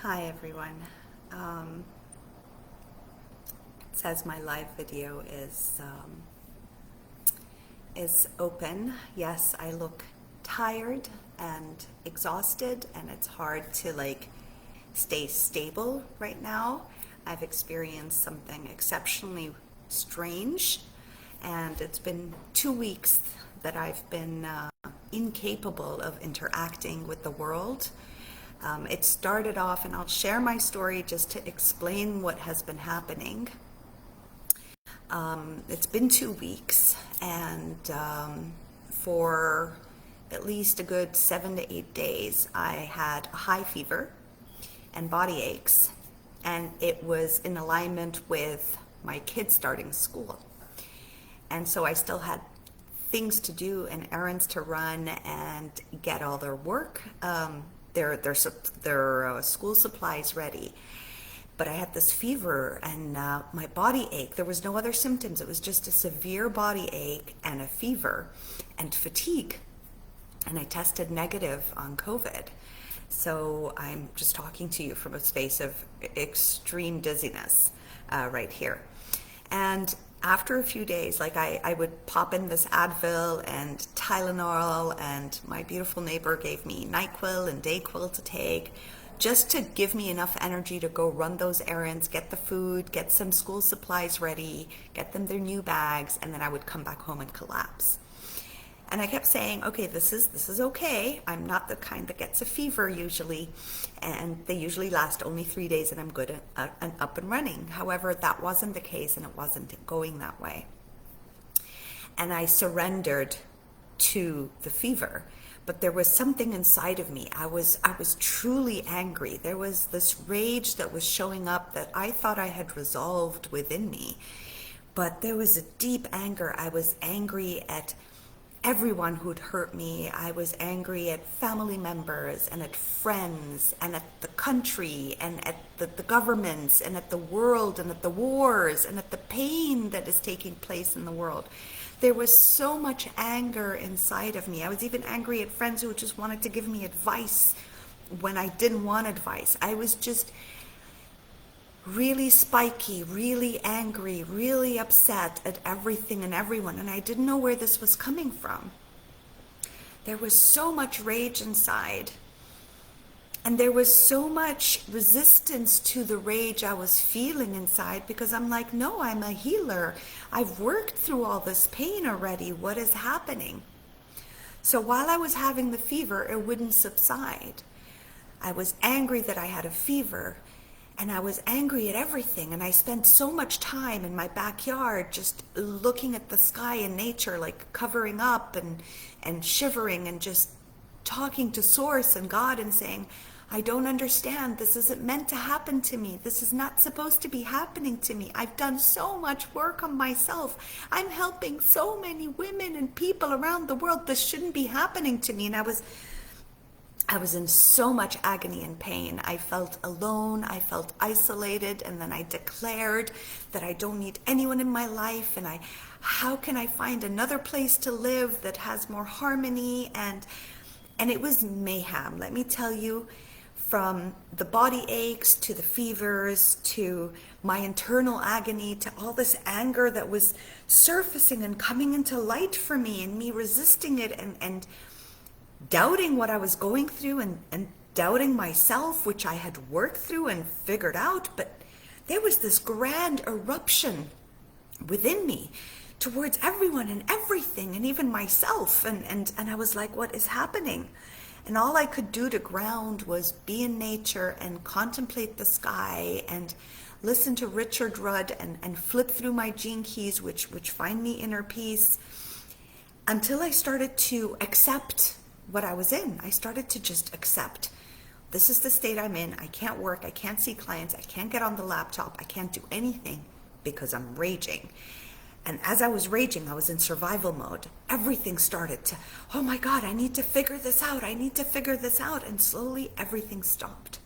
Hi everyone. It says my live video is open. Yes, I look tired and exhausted, and it's hard to stay stable right now. I've experienced something exceptionally strange, and it's been 2 weeks that I've been incapable of interacting with the world. It started off, and I'll share my story just to explain what has been happening. It's been 2 weeks, and for at least a good 7 to 8 days, I had a high fever and body aches, and it was in alignment with my kids starting school. And so I still had things to do and errands to run and get all their work, their school supplies ready. But I had this fever and my body ache. There was no other symptoms. It was just a severe body ache and a fever and fatigue. And I tested negative on COVID. So I'm just talking to you from a space of extreme dizziness right here. And after a few days, I would pop in this Advil and Tylenol, and my beautiful neighbor gave me NyQuil and Dayquil to take, just to give me enough energy to go run those errands, get the food, get some school supplies ready, get them their new bags, and then I would come back home and collapse. And I kept saying, okay, this is okay. I'm not the kind that gets a fever usually, and they usually last only 3 days and I'm good and up and running. However, that wasn't the case, and it wasn't going that way. And I surrendered to the fever, but there was something inside of me. I was truly angry. There was this rage that was showing up that I thought I had resolved within me, but there was a deep anger. I was angry at everyone who'd hurt me. I was angry at family members and at friends and at the country and at the governments and at the world and at the wars and at the pain that is taking place in the world. There was so much anger inside of me. I was even angry at friends who just wanted to give me advice when I didn't want advice. I was just really spiky, really angry, really upset at everything and everyone, and I didn't know where this was coming from. There was so much rage inside, and there was so much resistance to the rage I was feeling inside, because I'm like, no, I'm a healer. I've worked through all this pain already. What is happening? So while I was having the fever, it wouldn't subside. I was angry that I had a fever, and I was angry at everything, and I spent so much time in my backyard just looking at the sky and nature, like covering up and shivering and just talking to Source and God and saying, I don't understand. This isn't meant to happen to me. This is not supposed to be happening to me. I've done so much work on myself. I'm helping so many women and people around the world. This shouldn't be happening to me. And I was in so much agony and pain. I felt alone, I felt isolated, and then I declared that I don't need anyone in my life, and how can I find another place to live that has more harmony? And it was mayhem, let me tell you, from the body aches to the fevers to my internal agony to all this anger that was surfacing and coming into light for me, and me resisting it and doubting what I was going through and doubting myself, which I had worked through and figured out. But there was this grand eruption within me towards everyone and everything, and even myself. And I was like, what is happening? And all I could do to ground was be in nature and contemplate the sky and listen to Richard Rudd and flip through my gene keys, which find me inner peace, until I started to accept what I was in. I started to just accept. This is the state I'm in. I can't work. I can't see clients. I can't get on the laptop. I can't do anything because I'm raging. And as I was raging, I was in survival mode. Everything started to, oh my God, I need to figure this out. I need to figure this out. And slowly everything stopped.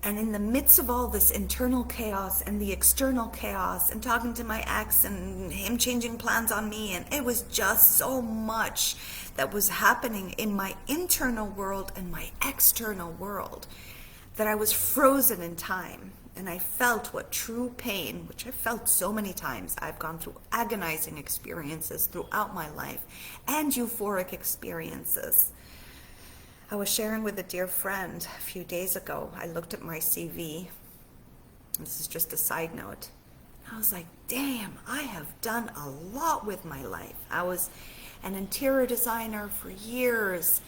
And in the midst of all this internal chaos and the external chaos and talking to my ex and him changing plans on me, and it was just so much that was happening in my internal world and my external world that I was frozen in time. And I felt what true pain, which I've felt so many times. I've gone through agonizing experiences throughout my life and euphoric experiences. I was sharing with a dear friend a few days ago. I looked at my CV. This is just a side note. I was like, damn, I have done a lot with my life. I was an interior designer for years.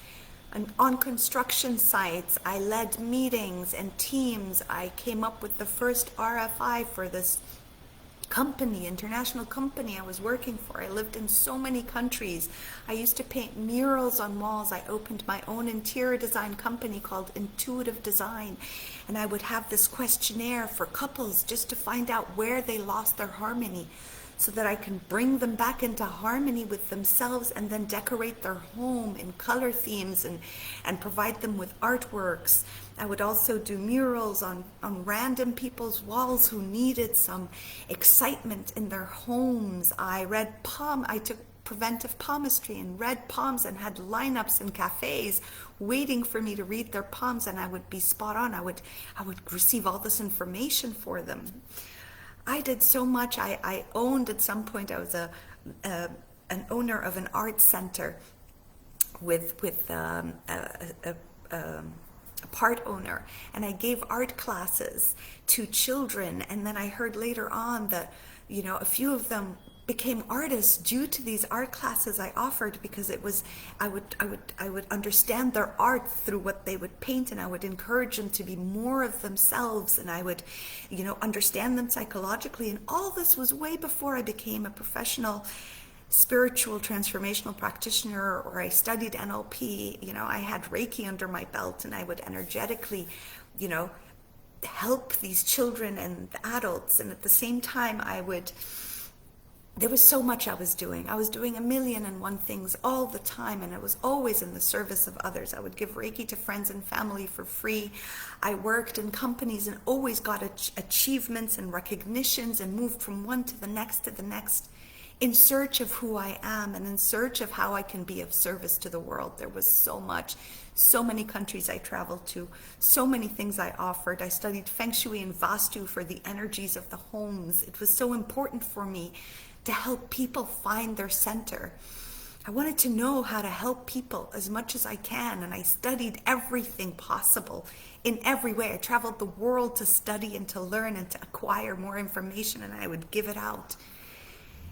And on construction sites, I led meetings and teams. I came up with the first RFI for this company, international company I was working for. I lived in so many countries. I used to paint murals on walls. I opened my own interior design company called Intuitive Design, and I would have this questionnaire for couples just to find out where they lost their harmony, so that I can bring them back into harmony with themselves, and then decorate their home in color themes and provide them with artworks. I would also do murals on random people's walls who needed some excitement in their homes. I took preventive palmistry and read palms and had lineups in cafes waiting for me to read their palms, and I would be spot on. I would receive all this information for them. I did so much. I owned, at some point, I was an owner of an art center with a part owner, and I gave art classes to children. And then I heard later on that, a few of them became artists due to these art classes I offered, because I would understand their art through what they would paint, and I would encourage them to be more of themselves, and I would understand them psychologically. And all this was way before I became a professional spiritual transformational practitioner, or I studied NLP. I had Reiki under my belt, and I would energetically help these children and adults. And at the same time, there was so much I was doing. I was doing 1,000,001 things all the time, and I was always in the service of others. I would give Reiki to friends and family for free. I worked in companies and always got achievements and recognitions, and moved from one to the next, in search of who I am and in search of how I can be of service to the world. There was so much, so many countries I traveled to, so many things I offered. I studied Feng Shui and Vastu for the energies of the homes. It was so important for me to help people find their center. I wanted to know how to help people as much as I can, and I studied everything possible in every way. I traveled the world to study and to learn and to acquire more information, and I would give it out.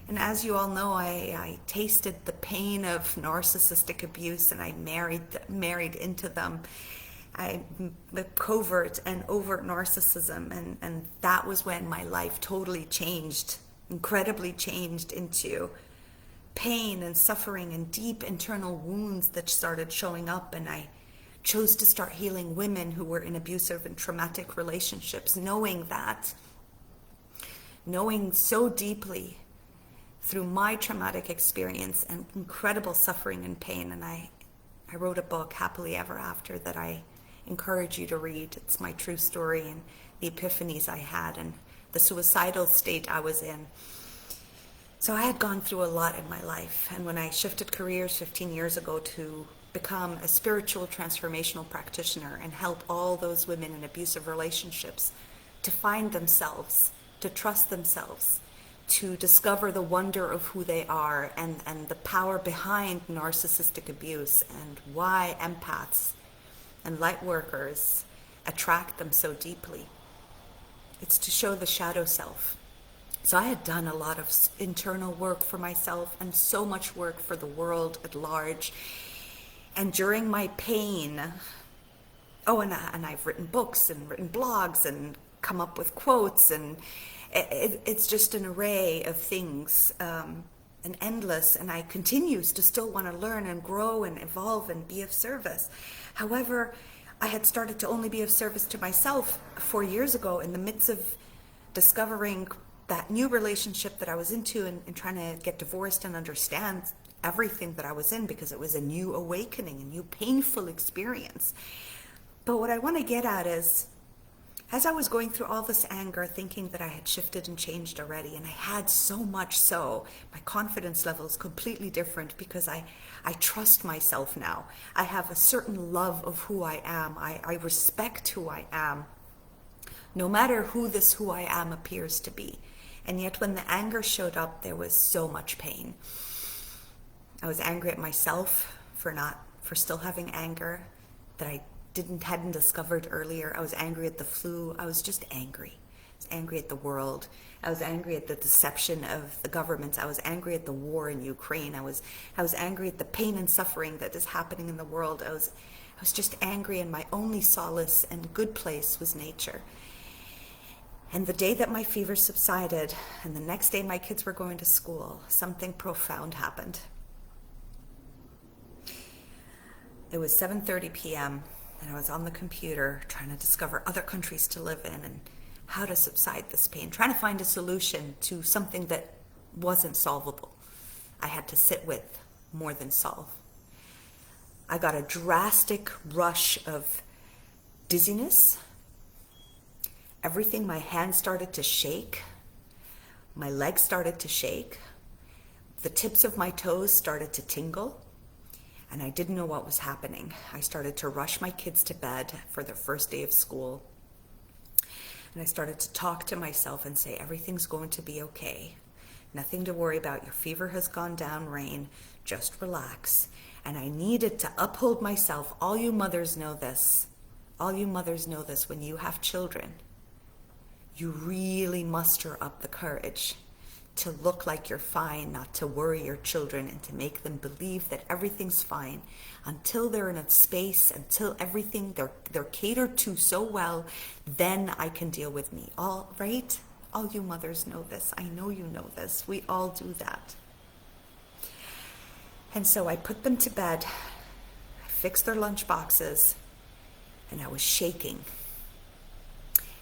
And as you all know, I tasted the pain of narcissistic abuse, and I married into them. Covert and overt narcissism, and that was when my life totally changed, incredibly changed, into pain and suffering and deep internal wounds that started showing up. And I chose to start healing women who were in abusive and traumatic relationships, knowing so deeply through my traumatic experience and incredible suffering and pain. And I wrote a book, Happily Ever After, that I encourage you to read. It's my true story and the epiphanies I had and the suicidal state I was in. So I had gone through a lot in my life. And when I shifted careers 15 years ago to become a spiritual transformational practitioner and help all those women in abusive relationships to find themselves, to trust themselves, to discover the wonder of who they are, and the power behind narcissistic abuse, and why empaths and light workers attract them so deeply. It's to show the shadow self. So I had done a lot of internal work for myself and so much work for the world at large. And during my pain, and I've written books and written blogs and come up with quotes, and it's just an array of things, and endless, and I continues to still want to learn and grow and evolve and be of service. However, I had started to only be of service to myself 4 years ago in the midst of discovering that new relationship that I was into, and trying to get divorced and understand everything that I was in, because it was a new awakening, a new painful experience. But what I want to get at is, As I was going through all this anger, thinking that I had shifted and changed already, and I had so much so, my confidence level is completely different because I trust myself now. I have a certain love of who I am. I respect who I am, no matter who this who I am appears to be. And yet when the anger showed up, there was so much pain. I was angry at myself for still having anger that I hadn't discovered earlier. I was angry at the flu. I was just angry. I was angry at the world. I was angry at the deception of the governments. I was angry at the war in Ukraine. I was angry at the pain and suffering that is happening in the world. I was just angry, and my only solace and good place was nature. And the day that my fever subsided, and the next day my kids were going to school, something profound happened. It was 7:30 p.m., and I was on the computer trying to discover other countries to live in and how to subside this pain, trying to find a solution to something that wasn't solvable. I had to sit with more than solve. I got a drastic rush of dizziness. Everything, my hands started to shake. My legs started to shake. The tips of my toes started to tingle. And I didn't know what was happening. I started to rush my kids to bed for their first day of school. And I started to talk to myself and say, everything's going to be okay. Nothing to worry about. Your fever has gone down, Rain. Just relax. And I needed to uphold myself. All you mothers know this. All you mothers know this. When you have children, you really muster up the courage to look like you're fine, not to worry your children, and to make them believe that everything's fine until they're in a space, until everything they're catered to so well, then I can deal with me. All right? All you mothers know this. I know you know this. We all do that. And so I put them to bed, I fixed their lunch boxes, and I was shaking.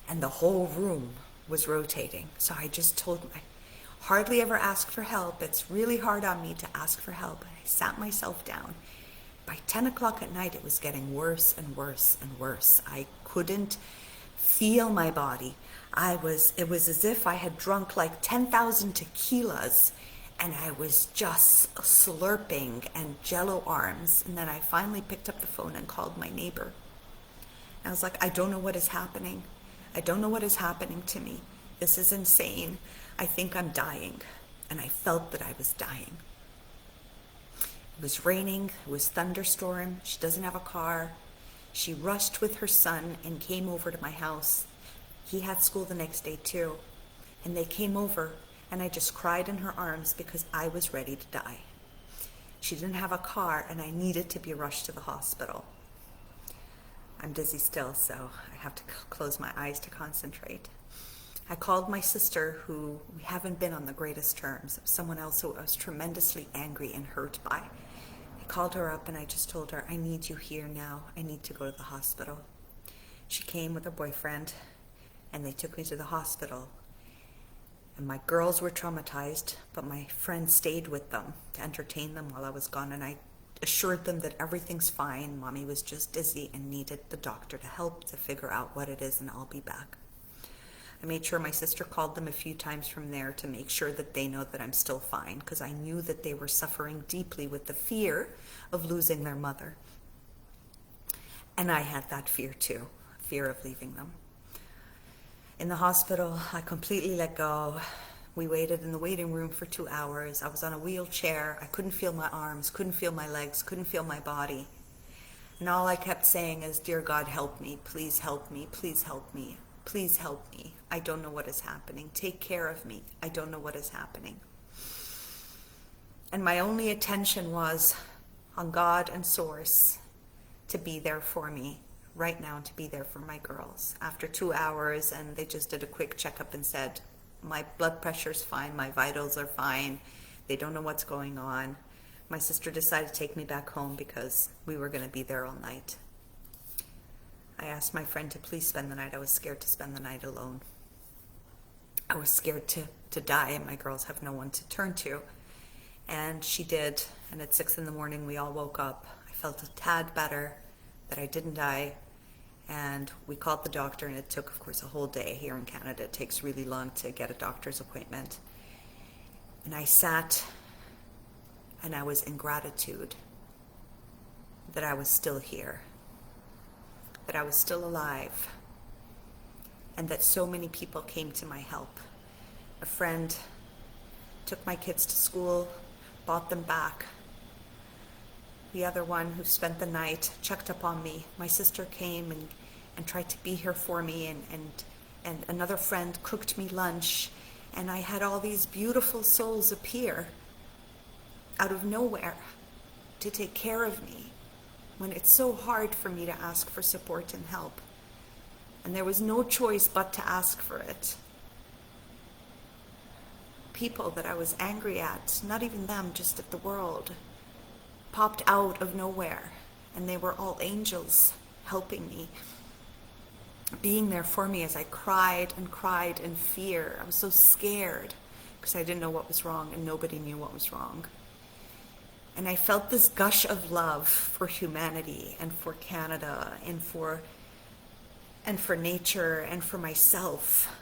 And the whole room was rotating. So I just told my hardly ever ask for help. It's really hard on me to ask for help. I sat myself down. By 10 o'clock at night, it was getting worse and worse and worse. I couldn't feel my body. It was as if I had drunk like 10,000 tequilas, and I was just slurping and jello arms. And then I finally picked up the phone and called my neighbor. I was like, I don't know what is happening. I don't know what is happening to me. This is insane. I think I'm dying. And I felt that I was dying. It was raining. It was thunderstorm. She doesn't have a car. She rushed with her son and came over to my house. He had school the next day too. And they came over, and I just cried in her arms because I was ready to die. She didn't have a car, and I needed to be rushed to the hospital. I'm dizzy still, so I have to close my eyes to concentrate. I called my sister, who we haven't been on the greatest terms, someone else who I was tremendously angry and hurt by. I called her up and I just told her, I need you here now. I need to go to the hospital. She came with her boyfriend, and they took me to the hospital. And my girls were traumatized, but my friend stayed with them to entertain them while I was gone, and I assured them that everything's fine. Mommy was just dizzy and needed the doctor to help to figure out what it is, and I'll be back. I made sure my sister called them a few times from there to make sure that they know that I'm still fine, because I knew that they were suffering deeply with the fear of losing their mother. And I had that fear too, fear of leaving them. In the hospital, I completely let go. We waited in the waiting room for 2 hours. I was on a wheelchair. I couldn't feel my arms, couldn't feel my legs, couldn't feel my body. And all I kept saying is, dear God, help me, please help me, please help me, please help me. I don't know what is happening. Take care of me. I don't know what is happening. And my only attention was on God and Source to be there for me right now, to be there for my girls. After 2 hours, and they just did a quick checkup and said, my blood pressure's fine, my vitals are fine, they don't know what's going on. My sister decided to take me back home because we were going to be there all night. I asked my friend to please spend the night. I was scared to spend the night alone. I was scared to die, and my girls have no one to turn to. And she did, and at 6 a.m. we all woke up. I felt a tad better that I didn't die, And we called the doctor, and it took, of course, a whole day. Here in Canada, it takes really long to get a doctor's appointment. And I sat, and I was in gratitude that I was still here, that I was still alive, and that so many people came to my help. A friend took my kids to school, bought them back. The other one who spent the night checked up on me. My sister came and tried to be here for me, and another friend cooked me lunch, and I had all these beautiful souls appear out of nowhere to take care of me when it's so hard for me to ask for support and help. And there was no choice but to ask for it. People that I was angry at, not even them, just at the world, popped out of nowhere, and they were all angels helping me, being there for me as I cried and cried in fear. I was so scared because I didn't know what was wrong, and nobody knew what was wrong. And I felt this gush of love for humanity and for Canada and for nature and for myself.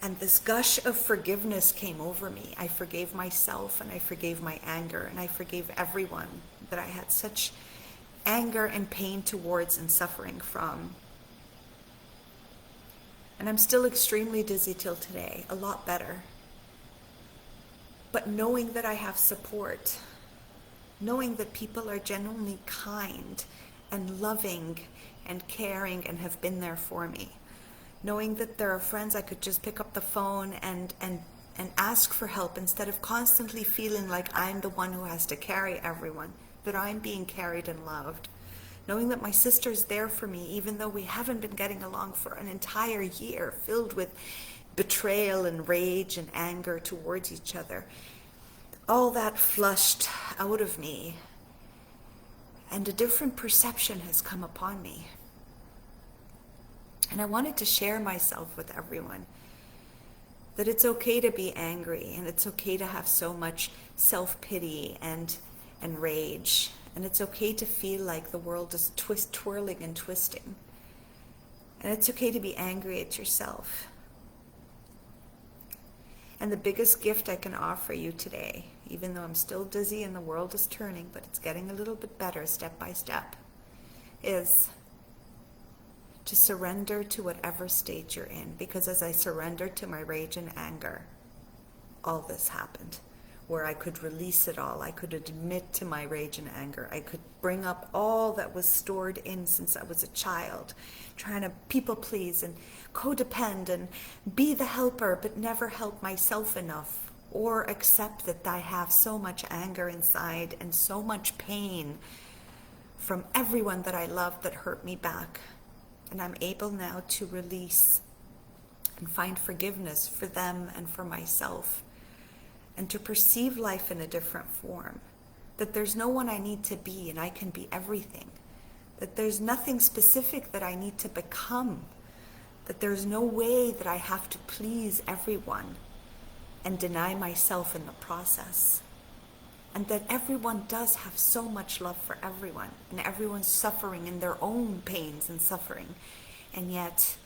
And this gush of forgiveness came over me. I forgave myself, and I forgave my anger, and I forgave everyone that I had such anger and pain towards and suffering from. And I'm still extremely dizzy till today, a lot better. But knowing that I have support, knowing that people are genuinely kind and loving and caring and have been there for me, knowing that there are friends I could just pick up the phone and ask for help instead of constantly feeling like I'm the one who has to carry everyone, that I'm being carried and loved. Knowing that my sister's there for me, even though we haven't been getting along for an entire year, filled with betrayal and rage and anger towards each other. All that flushed out of me, and a different perception has come upon me. And I wanted to share myself with everyone, that it's okay to be angry, and it's okay to have so much self-pity and rage, and it's okay to feel like the world is twirling and twisting, and it's okay to be angry at yourself. And the biggest gift I can offer you today, even though I'm still dizzy and the world is turning, but it's getting a little bit better step by step, is to surrender to whatever state you're in. Because as I surrendered to my rage and anger, all this happened, where I could release it all. I could admit to my rage and anger. I could bring up all that was stored in since I was a child, trying to people please and codepend and be the helper, but never help myself enough, or accept that I have so much anger inside and so much pain from everyone that I loved that hurt me back. And I'm able now to release and find forgiveness for them and for myself, and to perceive life in a different form. That there's no one I need to be, and I can be everything. That there's nothing specific that I need to become. That there's no way that I have to please everyone and deny myself in the process. And that everyone does have so much love for everyone, and everyone's suffering in their own pains and suffering. And yet,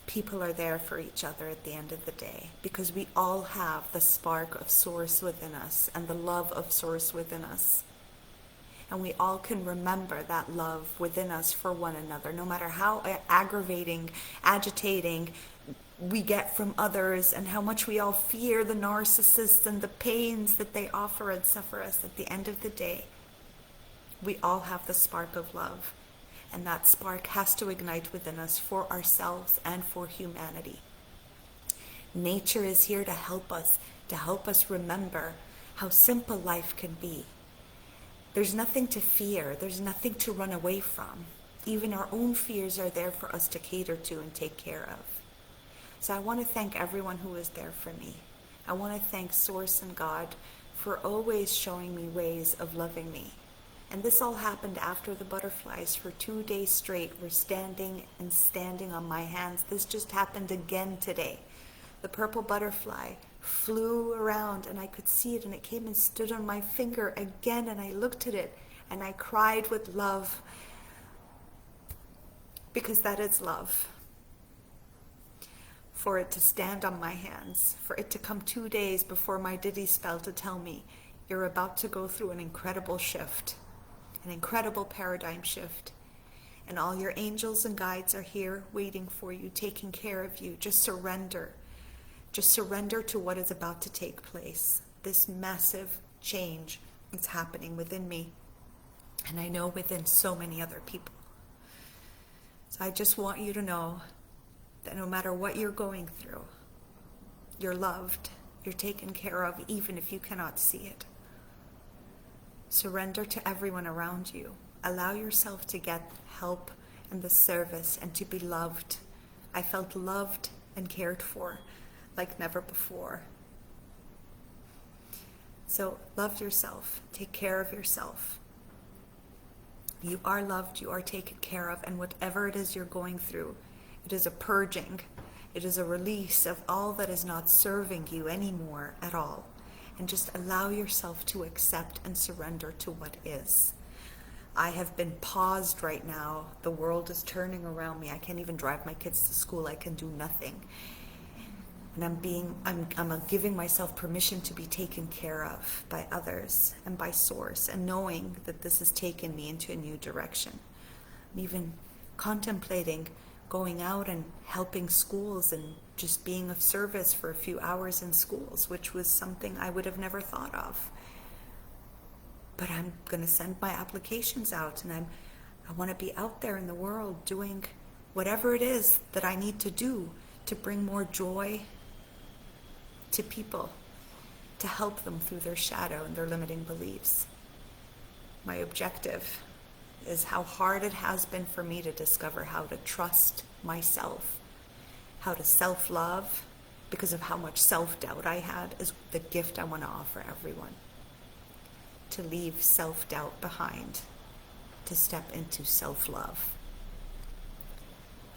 people are there for each other at the end of the day, because we all have the spark of Source within us and the love of Source within us. And we all can remember that love within us for one another, no matter how aggravating, agitating we get from others, and how much we all fear the narcissists and the pains that they offer and suffer us. At the end of the day, we all have the spark of love, and that spark has to ignite within us for ourselves and for humanity. Nature is here to help us remember how simple life can be. There's nothing to fear, there's nothing to run away from. Even our own fears are there for us to cater to and take care of. So I want to thank everyone who is there for me. I want to thank Source and God for always showing me ways of loving me. And this all happened after the butterflies for 2 days straight were standing on my hands. This just happened again today. The purple butterfly flew around, and I could see it, and it came and stood on my finger again, and I looked at it and I cried with love. because that is love. For it to stand on my hands, for it to come 2 days before my Diddy spell to tell me, you're about to go through an incredible shift, an incredible paradigm shift. And all your angels and guides are here waiting for you, taking care of you. Just surrender. Just surrender to what is about to take place. This massive change is happening within me. And I know within so many other people. So I just want you to know that no matter what you're going through, you're loved, you're taken care of, even if you cannot see it. Surrender to everyone around you. Allow yourself to get help and the service and to be loved. I felt loved and cared for like never before. So love yourself. Take care of yourself. You are loved, you are taken care of, and whatever it is you're going through, it is a purging. It is a release of all that is not serving you anymore at all. And just allow yourself to accept and surrender to what is. I have been paused right now. The world is turning around me. I can't even drive my kids to school. I can do nothing. And I'm giving myself permission to be taken care of by others and by Source, and knowing that this has taken me into a new direction. I'm even contemplating going out and helping schools and just being of service for a few hours in schools, which was something I would have never thought of. But I'm going to send my applications out, and I want to be out there in the world doing whatever it is that I need to do to bring more joy to people, to help them through their shadow and their limiting beliefs. My objective is how hard it has been for me to discover how to trust myself, how to self-love, because of how much self-doubt I had, is the gift I want to offer everyone. To leave self-doubt behind, to step into self-love.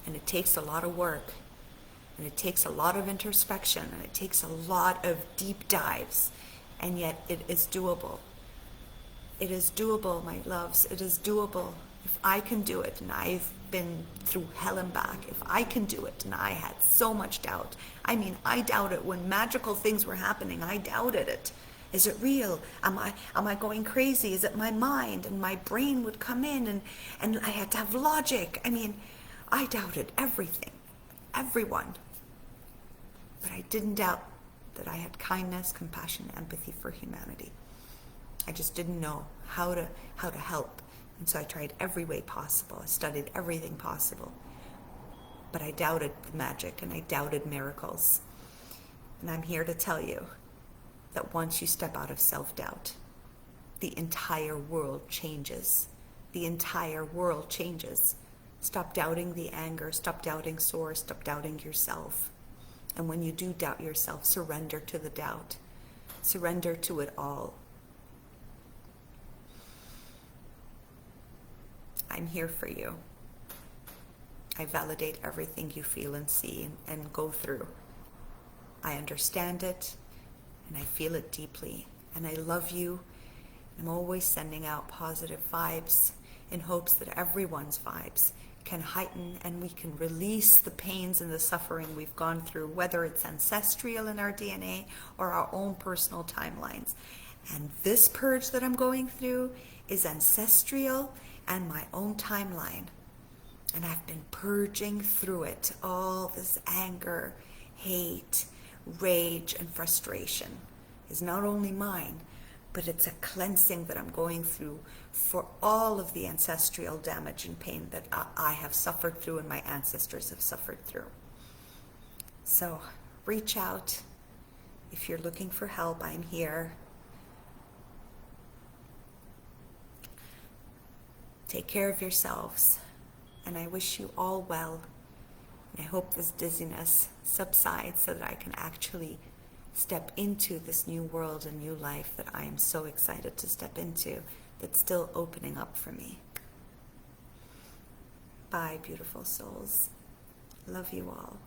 And it takes a lot of work, and it takes a lot of introspection, and it takes a lot of deep dives, and yet it is doable. It is doable, my loves. It is doable. If I can do it, and I've been through hell and back, if I can do it, and I had so much doubt. I mean, I doubted when magical things were happening. I doubted it. Is it real? Am I going crazy? Is it my mind? And my brain would come in, and I had to have logic. I mean, I doubted everything, everyone. But I didn't doubt that I had kindness, compassion, empathy for humanity. I just didn't know how to help. And so I tried every way possible. I studied everything possible. But I doubted the magic, and I doubted miracles. And I'm here to tell you that once you step out of self-doubt, the entire world changes. The entire world changes. Stop doubting the anger, stop doubting Source, stop doubting yourself. And when you do doubt yourself, surrender to the doubt. Surrender to it all. I'm here for you. I validate everything you feel and see and go through. I understand it, and I feel it deeply, and I love you. I'm always sending out positive vibes in hopes that everyone's vibes can heighten and we can release the pains and the suffering we've gone through, whether it's ancestral in our DNA or our own personal timelines. And this purge that I'm going through is ancestral and my own timeline. And I've been purging through it, all this anger, hate, rage, and frustration is not only mine, but it's a cleansing that I'm going through for all of the ancestral damage and pain that I have suffered through and my ancestors have suffered through. So reach out. If you're looking for help, I'm here. Take care of yourselves, and I wish you all well. And I hope this dizziness subsides so that I can actually step into this new world and new life that I am so excited to step into, that's still opening up for me. Bye, beautiful souls. Love you all.